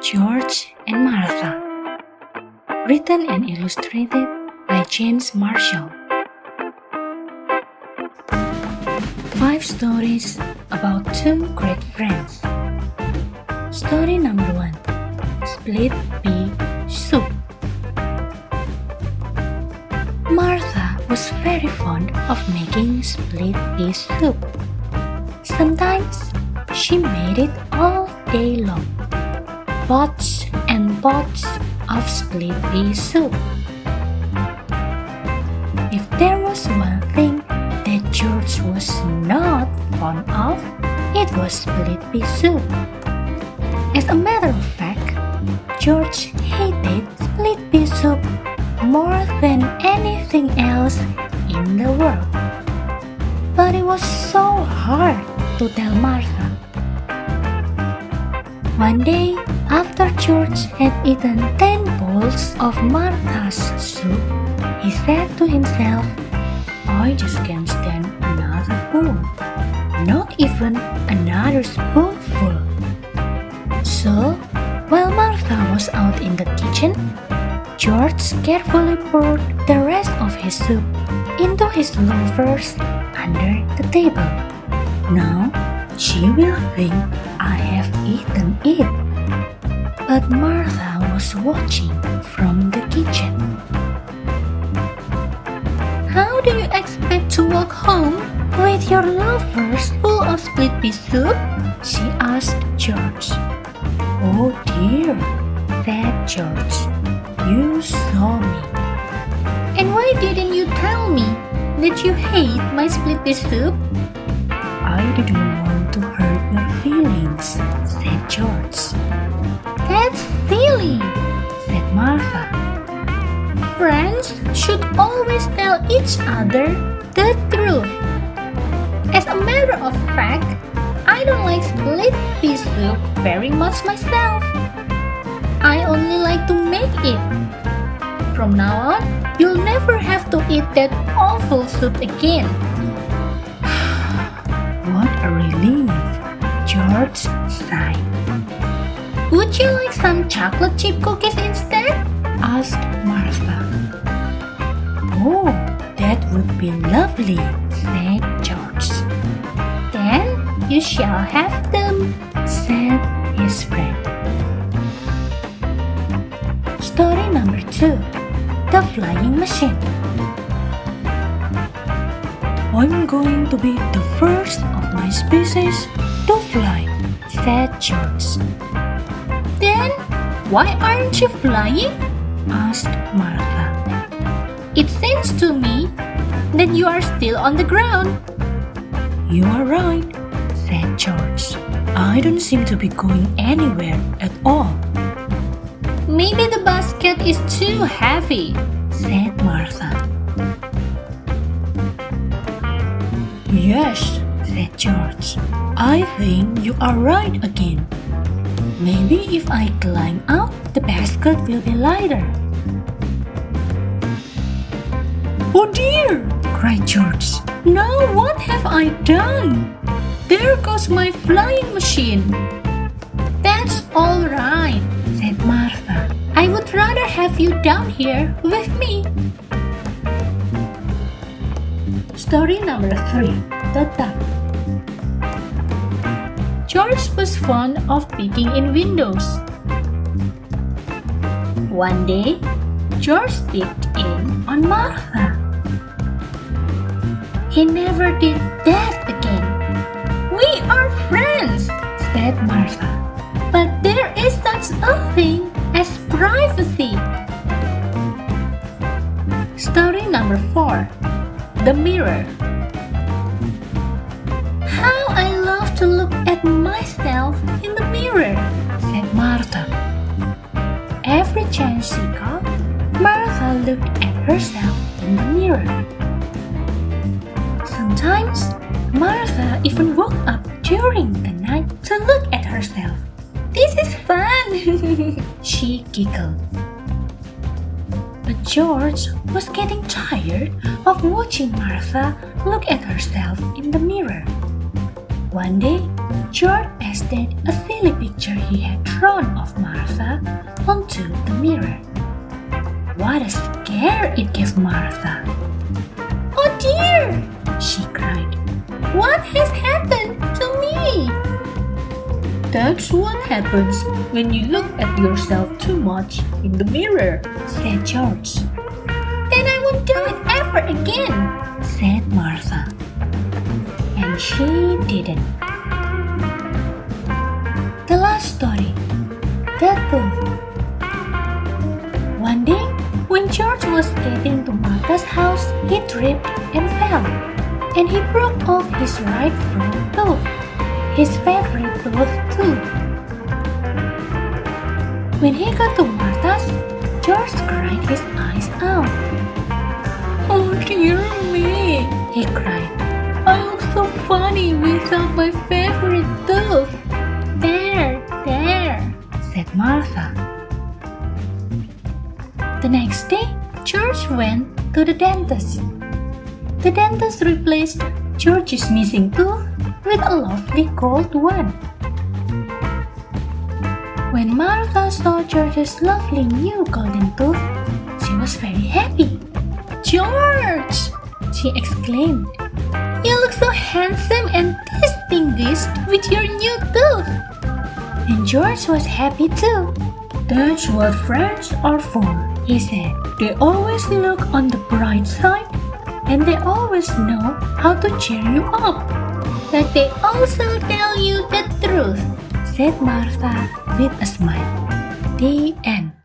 George and Martha. Written and illustrated by James Marshall. 5 stories about 2 great friends. Story number 1. Split pea soup. Martha was very fond of making split pea soup. Sometimes she made it all day long. Pots and pots of split pea soup. If there was one thing that George was not fond of, it was split pea soup. As a matter of fact, George hated split pea soup more than anything else in the world. But it was so hard to tell Martha. One day, after George had eaten 10 bowls of Martha's soup, he said to himself, "I just can't stand another bowl, not even another spoonful." So, while Martha was out in the kitchen, George carefully poured the rest of his soup into his loafers under the table. "Now, she will think I have eaten it." But Martha was watching from the kitchen. "How do you expect to walk home with your loafers full of split pea soup?" she asked George. "Oh dear," said George, "you saw me." "And why didn't you tell me that you hate my split pea soup?" "I didn't want to hurt your feelings," said George. "That's silly," said Martha. "Friends should always tell each other the truth. As a matter of fact, I don't like split pea soup very much myself. I only like to make it. From now on, you'll never have to eat that awful soup again." "What a relief," George sighed. "Would you like some chocolate chip cookies instead?" asked Martha. "Oh, that would be lovely," said George. "Then you shall have them," said his friend. Story number 2. The Flying Machine. "I'm going to be the first of my species to fly," said George. "Then why aren't you flying?" asked Martha. "It seems to me that you are still on the ground." "You are right," said George. "I don't seem to be going anywhere at all." "Maybe the basket is too heavy," said Martha. "Yes," said George. "I think you are right again. Maybe if I climb out, the basket will be lighter." "Oh dear!" cried George. "Now what have I done? There goes my flying machine." "That's all right," said Martha. "I would rather have you down here with me." Story number 3. The Duck. George was fond of peeking in windows. One day, George peeked in on Martha. "He never did that again." "We are friends," said Martha. "But there is such a thing as privacy." Story number 4. The Mirror. "How I love to look at myself in the mirror," said Martha. Every chance she got, Martha looked at herself in the mirror. Sometimes, Martha even woke up during the night to look at herself. "This is fun," she giggled. But George was getting tired of watching Martha look at herself in the mirror. One day, George pasted a silly picture he had drawn of Martha onto the mirror. What a scare it gave Martha. "Oh dear!" she cried. "What has happened to me?" "That's what happens when you look at yourself too much in the mirror," said George. "Then I won't do it ever again," said Martha. And she didn't. The last story, The Tooth. One day, when George was getting to Martha's house, he tripped and fell, and he broke off his right front tooth, his favorite tooth too. When he got to Martha's, George cried his eyes out. "Oh dear me," he cried. "I look so funny without my favorite tooth." There, said Martha. The next day, George went to the dentist. The dentist replaced George's missing tooth with a lovely gold one. When Martha saw George's lovely new golden tooth, she was very happy. "George!" she exclaimed. "You look so handsome and distinguished with your new tooth." And George was happy too. "That's what friends are for," he said. "They always look on the bright side, and they always know how to cheer you up. But they also tell you the truth," said Martha with a smile. The end.